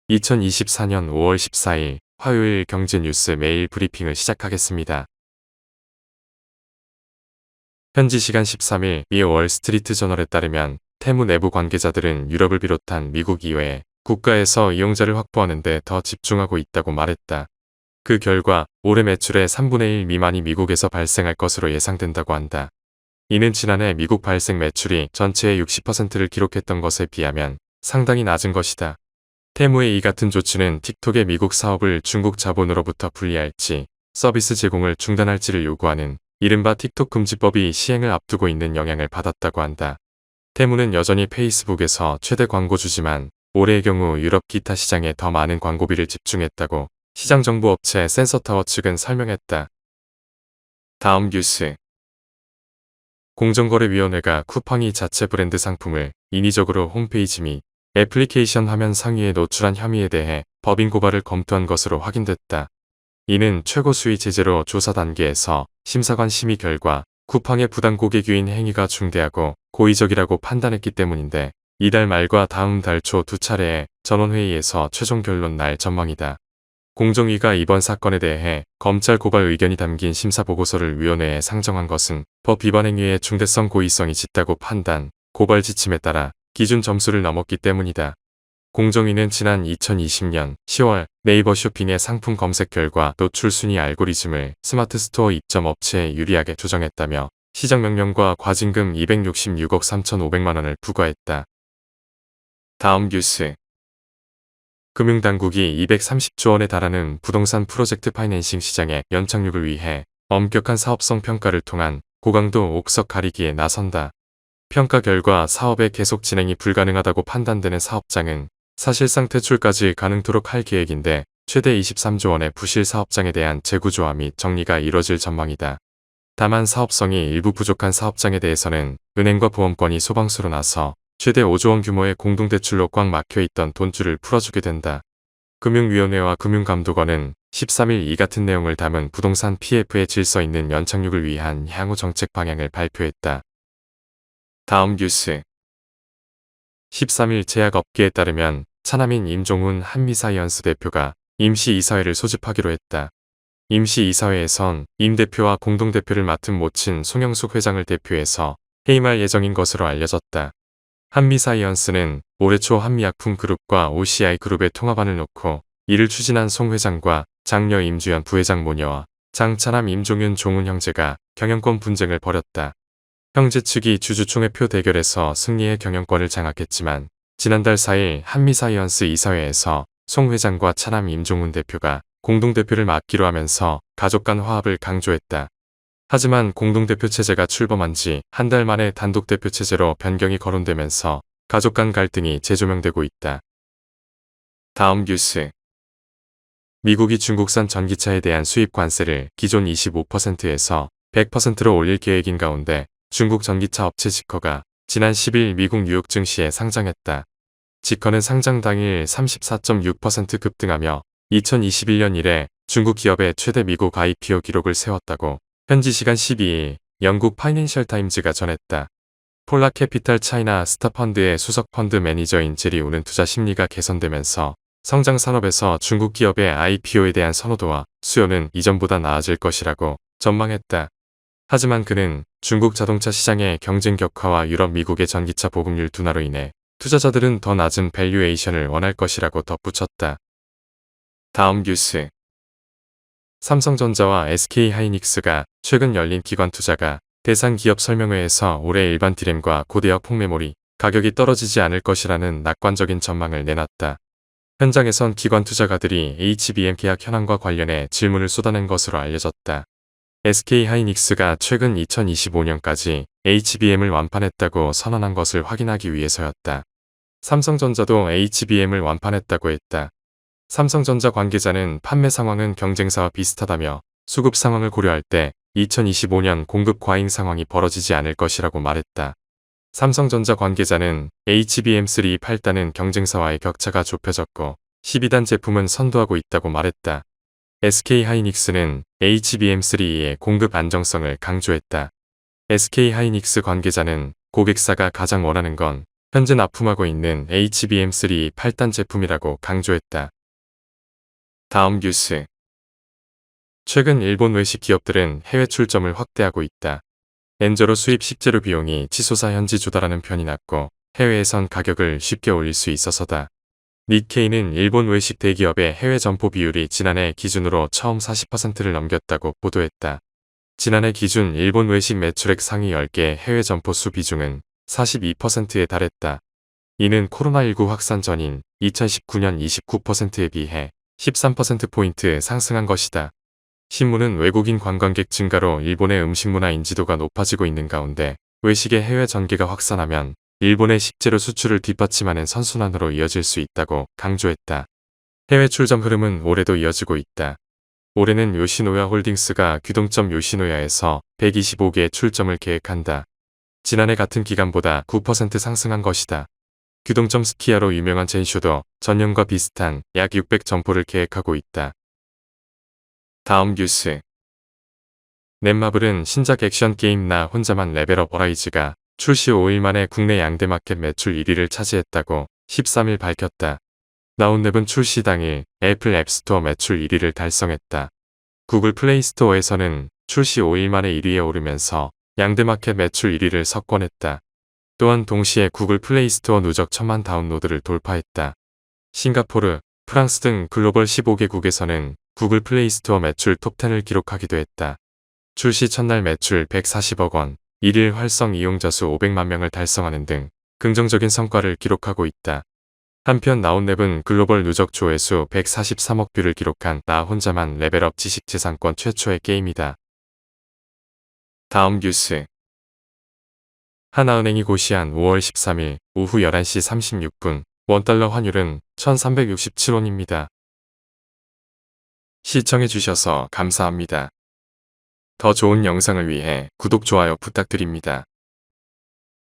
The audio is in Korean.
2024년 5월 14일 화요일 경제뉴스 메일 브리핑을 시작하겠습니다. 현지 시간 13일 미 월스트리트 저널에 따르면 테무 내부 관계자들은 유럽을 비롯한 미국 이외의 국가에서 이용자를 확보하는 데 더 집중하고 있다고 말했다. 그 결과 올해 매출의 3분의 1 미만이 미국에서 발생할 것으로 예상된다고 한다. 이는 지난해 미국 발생 매출이 전체의 60%를 기록했던 것에 비하면 상당히 낮은 것이다. 테무의 이 같은 조치는 틱톡의 미국 사업을 중국 자본으로부터 분리할지 서비스 제공을 중단할지를 요구하는 이른바 틱톡 금지법이 시행을 앞두고 있는 영향을 받았다고 한다. 테무는 여전히 페이스북에서 최대 광고주지만 올해의 경우 유럽 기타 시장에 더 많은 광고비를 집중했다고 시장정보업체 센서타워 측은 설명했다. 다음 뉴스. 공정거래위원회가 쿠팡이 자체 브랜드 상품을 인위적으로 홈페이지 및 애플리케이션 화면 상위에 노출한 혐의에 대해 법인 고발을 검토한 것으로 확인됐다. 이는 최고 수위 제재로 조사 단계에서 심사관 심의 결과 쿠팡의 부당 고객 유인 행위가 중대하고 고의적이라고 판단했기 때문인데 이달 말과 다음 달 초 두 차례의 전원회의에서 최종 결론 날 전망이다. 공정위가 이번 사건에 대해 검찰 고발 의견이 담긴 심사보고서를 위원회에 상정한 것은 법 위반 행위의 중대성 고의성이 짙다고 판단, 고발 지침에 따라 기준 점수를 넘었기 때문이다. 공정위는 지난 2020년 10월 네이버 쇼핑의 상품 검색 결과 노출 순위 알고리즘을 스마트 스토어 입점 업체에 유리하게 조정했다며 시정명령과 과징금 266억 3,500만 원을 부과했다. 다음 뉴스. 금융당국이 230조 원에 달하는 부동산 프로젝트 파이낸싱 시장의 연착륙을 위해 엄격한 사업성 평가를 통한 고강도 옥석 가리기에 나선다. 평가 결과 사업의 계속 진행이 불가능하다고 판단되는 사업장은 사실상 퇴출까지 가능토록 할 계획인데 최대 23조 원의 부실 사업장에 대한 재구조화 및 정리가 이뤄질 전망이다. 다만 사업성이 일부 부족한 사업장에 대해서는 은행과 보험권이 소방수로 나서 최대 5조 원 규모의 공동대출로 꽉 막혀있던 돈줄을 풀어주게 된다. 금융위원회와 금융감독원은 13일 이 같은 내용을 담은 부동산 PF의 질서 있는 연착륙을 위한 향후 정책 방향을 발표했다. 다음 뉴스. 13일 제약업계에 따르면 차남인 임종훈 한미사이언스 대표가 임시이사회를 소집하기로 했다. 임시이사회에선 임 대표와 공동대표를 맡은 모친 송영숙 회장을 대표해서 해임할 예정인 것으로 알려졌다. 한미사이언스는 올해 초 한미약품그룹과 OCI그룹의 통합안을 놓고 이를 추진한 송 회장과 장녀 임주연 부회장 모녀와 장차남 임종윤 종훈 형제가 경영권 분쟁을 벌였다. 형제 측이 주주총회표 대결에서 승리해 경영권을 장악했지만 지난달 4일 한미사이언스 이사회에서 송 회장과 차남 임종훈 대표가 공동대표를 맡기로 하면서 가족 간 화합을 강조했다. 하지만 공동대표 체제가 출범한 지 한 달 만에 단독대표 체제로 변경이 거론되면서 가족 간 갈등이 재조명되고 있다. 다음 뉴스. 미국이 중국산 전기차에 대한 수입 관세를 기존 25%에서 100%로 올릴 계획인 가운데 중국 전기차 업체 지커가 지난 10일 미국 뉴욕 증시에 상장했다. 지커는 상장 당일 34.6% 급등하며 2021년 이래 중국 기업의 최대 미국 IPO 기록을 세웠다고 현지 시간 12일 영국 파이낸셜 타임즈가 전했다. 폴라 캐피탈 차이나 스타펀드의 수석 펀드 매니저인 제리우는 투자 심리가 개선되면서 성장 산업에서 중국 기업의 IPO에 대한 선호도와 수요는 이전보다 나아질 것이라고 전망했다. 하지만 그는 중국 자동차 시장의 경쟁 격화와 유럽 미국의 전기차 보급률 둔화로 인해 투자자들은 더 낮은 밸류에이션을 원할 것이라고 덧붙였다. 다음 뉴스. 삼성전자와 SK하이닉스가 최근 열린 기관 투자가 대상 기업 설명회에서 올해 일반 D램과 고대역 폭메모리 가격이 떨어지지 않을 것이라는 낙관적인 전망을 내놨다. 현장에선 기관 투자가들이 HBM 계약 현황과 관련해 질문을 쏟아낸 것으로 알려졌다. SK하이닉스가 최근 2025년까지 HBM을 완판했다고 선언한 것을 확인하기 위해서였다. 삼성전자도 HBM을 완판했다고 했다. 삼성전자 관계자는 판매 상황은 경쟁사와 비슷하다며 수급 상황을 고려할 때 2025년 공급 과잉 상황이 벌어지지 않을 것이라고 말했다. 삼성전자 관계자는 HBM3 8단은 경쟁사와의 격차가 좁혀졌고 12단 제품은 선도하고 있다고 말했다. SK하이닉스는 HBM3의 공급 안정성을 강조했다. SK하이닉스 관계자는 고객사가 가장 원하는 건 현재 납품하고 있는 HBM3 8단 제품이라고 강조했다. 다음 뉴스. 최근 일본 외식 기업들은 해외 출점을 확대하고 있다. 엔저로 수입 식재료 비용이 치솟아 현지 조달하는 편이 낮고 해외에선 가격을 쉽게 올릴 수 있어서다. 니케이는 일본 외식 대기업의 해외 점포 비율이 지난해 기준으로 처음 40%를 넘겼다고 보도했다. 지난해 기준 일본 외식 매출액 상위 10개 해외 점포 수 비중은 42%에 달했다. 이는 코로나19 확산 전인 2019년 29%에 비해 13%포인트 상승한 것이다. 신문은 외국인 관광객 증가로 일본의 음식 문화 인지도가 높아지고 있는 가운데 외식의 해외 전개가 확산하면 일본의 식재료 수출을 뒷받침하는 선순환으로 이어질 수 있다고 강조했다. 해외 출점 흐름은 올해도 이어지고 있다. 올해는 요시노야 홀딩스가 규동점 요시노야에서 125개의 출점을 계획한다. 지난해 같은 기간보다 9% 상승한 것이다. 규동점 스키야로 유명한 젠쇼도 전년과 비슷한 약 600점포를 계획하고 있다. 다음 뉴스. 넷마블은 신작 액션 게임 나 혼자만 레벨업 어라이즈가 출시 5일 만에 국내 양대마켓 매출 1위를 차지했다고 13일 밝혔다. 나온랩은 출시 당일 애플 앱스토어 매출 1위를 달성했다. 구글 플레이스토어에서는 출시 5일 만에 1위에 오르면서 양대마켓 매출 1위를 석권했다. 또한 동시에 구글 플레이스토어 누적 1000만 다운로드를 돌파했다. 싱가포르, 프랑스 등 글로벌 15개국에서는 구글 플레이스토어 매출 톱10을 기록하기도 했다. 출시 첫날 매출 140억 원, 1일 활성 이용자 수 500만 명을 달성하는 등 긍정적인 성과를 기록하고 있다. 한편 나온랩은 글로벌 누적 조회수 143억 뷰를 기록한 나 혼자만 레벨업 지식재산권 최초의 게임이다. 다음 뉴스. 하나은행이 고시한 5월 13일 오후 11시 36분 원달러 환율은 1367원입니다. 시청해주셔서 감사합니다. 더 좋은 영상을 위해 구독, 좋아요 부탁드립니다.